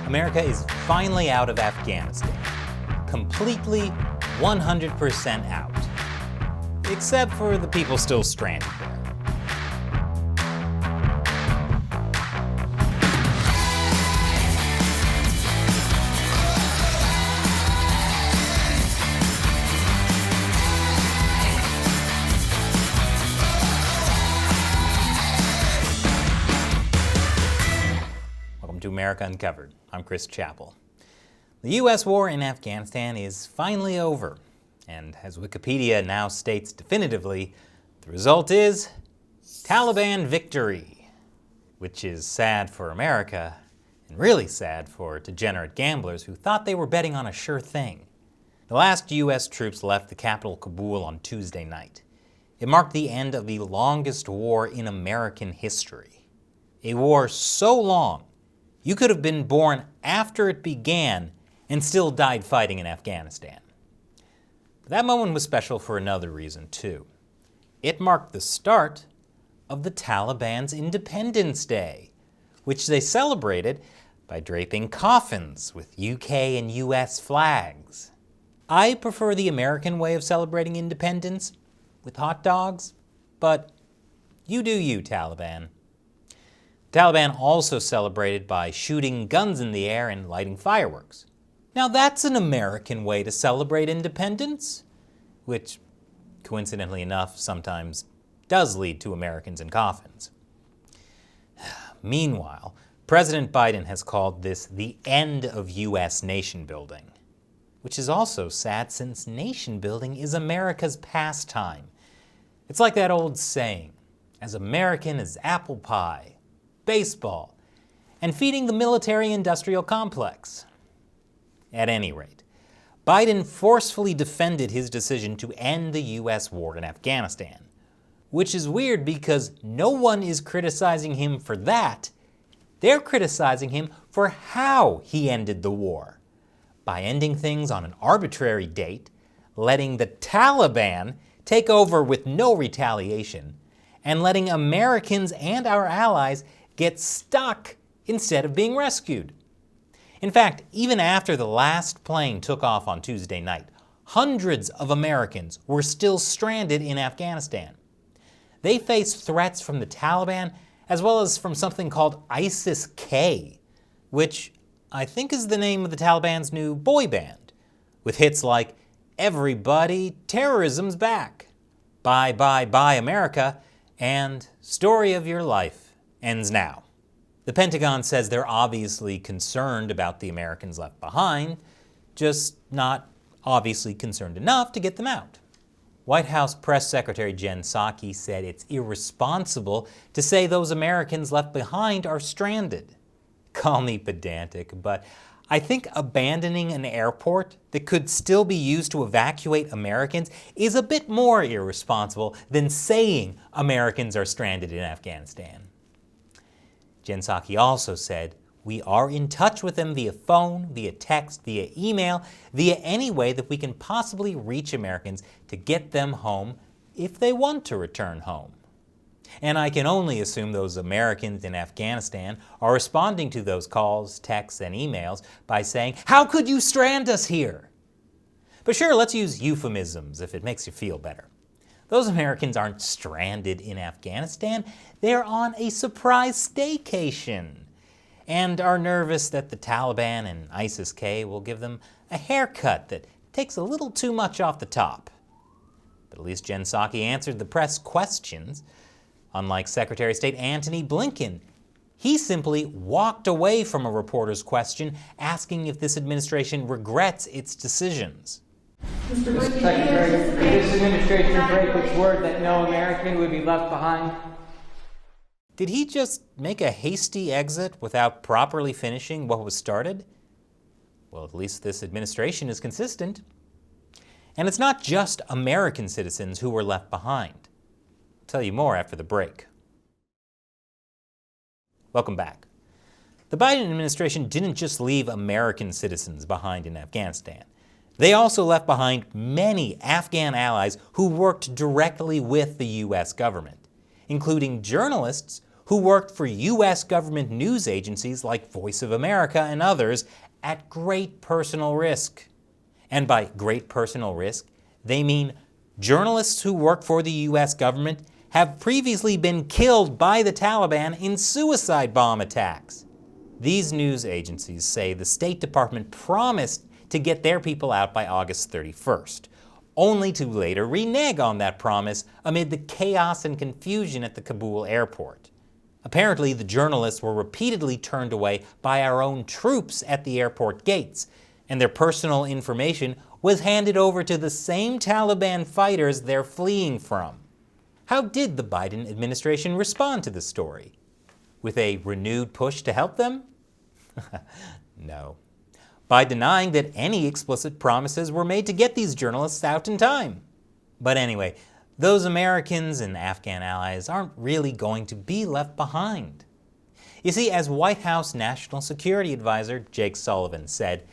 America is finally out of Afghanistan. Completely, 100% out. Except for the people still stranded there. Welcome to America Uncovered. I'm Chris Chappell. The U.S. war in Afghanistan is finally over, and as Wikipedia now states definitively, the result is Taliban victory, which is sad for America and really sad for degenerate gamblers who thought they were betting on a sure thing. The last U.S. troops left the capital Kabul on Tuesday night. It marked the end of the longest war in American history. A war so long you could have been born after it began and still died fighting in Afghanistan. But that moment was special for another reason, too. It marked the start of the Taliban's Independence Day, which they celebrated by draping coffins with UK and US flags. I prefer the American way of celebrating independence, with hot dogs, but you do you, Taliban. The Taliban also celebrated by shooting guns in the air and lighting fireworks. Now that's an American way to celebrate independence, which, coincidentally enough, sometimes does lead to Americans in coffins. Meanwhile, President Biden has called this the end of U.S. nation building, which is also sad since nation building is America's pastime. It's like that old saying, as American as apple pie, baseball, and feeding the military-industrial complex. At any rate, Biden forcefully defended his decision to end the U.S. war in Afghanistan, which is weird because no one is criticizing him for that. They're criticizing him for how he ended the war, by ending things on an arbitrary date, letting the Taliban take over with no retaliation, and letting Americans and our allies get stuck instead of being rescued. In fact, even after the last plane took off on Tuesday night, hundreds of Americans were still stranded in Afghanistan. They face threats from the Taliban as well as from something called ISIS-K, which I think is the name of the Taliban's new boy band, with hits like, "Everybody, Terrorism's Back," "Bye, Bye, Bye, America," and "Story of Your Life Ends Now." The Pentagon says they're obviously concerned about the Americans left behind, just not obviously concerned enough to get them out. White House Press Secretary Jen Psaki said it's irresponsible to say those Americans left behind are stranded. Call me pedantic, but I think abandoning an airport that could still be used to evacuate Americans is a bit more irresponsible than saying Americans are stranded in Afghanistan. Jen Psaki also said, "We are in touch with them via phone, via text, via email, via any way that we can possibly reach Americans to get them home if they want to return home." And I can only assume those Americans in Afghanistan are responding to those calls, texts, and emails by saying, "How could you strand us here?" But sure, let's use euphemisms if it makes you feel better. Those Americans aren't stranded in Afghanistan. They're on a surprise staycation and are nervous that the Taliban and ISIS-K will give them a haircut that takes a little too much off the top. But at least Jen Psaki answered the press questions. Unlike Secretary of State Antony Blinken, he simply walked away from a reporter's question asking if this administration regrets its decisions. Mr. Secretary, did this administration break its word that no American would be left behind? Did he just make a hasty exit without properly finishing what was started? Well, at least this administration is consistent. And it's not just American citizens who were left behind. I'll tell you more after the break. Welcome back. The Biden administration didn't just leave American citizens behind in Afghanistan. They also left behind many Afghan allies who worked directly with the U.S. government, including journalists who worked for U.S. government news agencies like Voice of America and others at great personal risk. And by great personal risk, they mean journalists who work for the U.S. government have previously been killed by the Taliban in suicide bomb attacks. These news agencies say the State Department promised to get their people out by August 31st, only to later renege on that promise amid the chaos and confusion at the Kabul airport. Apparently, the journalists were repeatedly turned away by our own troops at the airport gates, and their personal information was handed over to the same Taliban fighters they're fleeing from. How did the Biden administration respond to the story? With a renewed push to help them? No. By denying that any explicit promises were made to get these journalists out in time. But anyway, those Americans and Afghan allies aren't really going to be left behind. You see, as White House National Security Advisor Jake Sullivan said,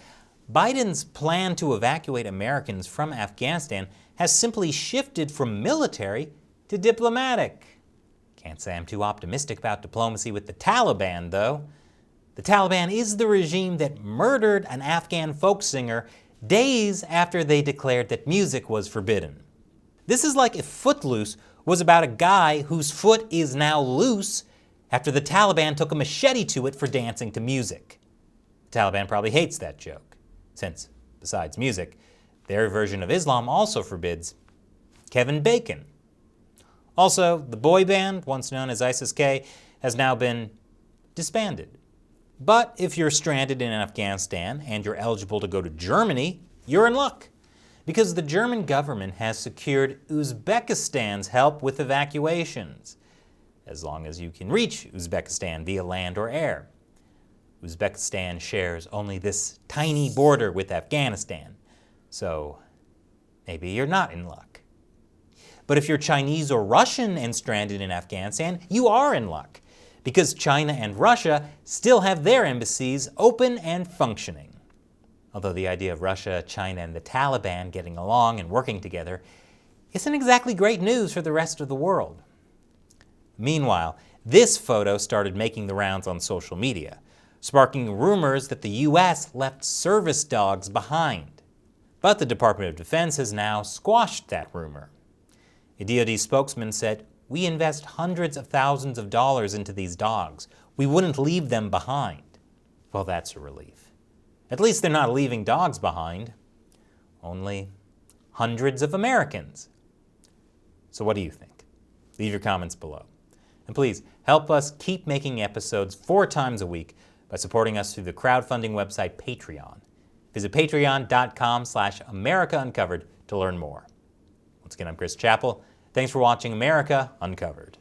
Biden's plan to evacuate Americans from Afghanistan has simply shifted from military to diplomatic. Can't say I'm too optimistic about diplomacy with the Taliban, though. The Taliban is the regime that murdered an Afghan folk singer days after they declared that music was forbidden. This is like if Footloose was about a guy whose foot is now loose after the Taliban took a machete to it for dancing to music. The Taliban probably hates that joke, since, besides music, their version of Islam also forbids Kevin Bacon. Also, the boy band, once known as ISIS-K, has now been disbanded. But if you're stranded in Afghanistan and you're eligible to go to Germany, you're in luck, because the German government has secured Uzbekistan's help with evacuations, as long as you can reach Uzbekistan via land or air. Uzbekistan shares only this tiny border with Afghanistan, so maybe you're not in luck. But if you're Chinese or Russian and stranded in Afghanistan, you are in luck, because China and Russia still have their embassies open and functioning. Although the idea of Russia, China, and the Taliban getting along and working together isn't exactly great news for the rest of the world. Meanwhile, this photo started making the rounds on social media, sparking rumors that the U.S. left service dogs behind. But the Department of Defense has now squashed that rumor. A DoD spokesman said, "We invest hundreds of thousands of dollars into these dogs. We wouldn't leave them behind." Well, that's a relief. At least they're not leaving dogs behind. Only hundreds of Americans. So what do you think? Leave your comments below. And please, help us keep making episodes 4 times a week by supporting us through the crowdfunding website Patreon. Visit patreon.com/AmericaUncovered to learn more. Once again, I'm Chris Chappell. Thanks for watching America Uncovered.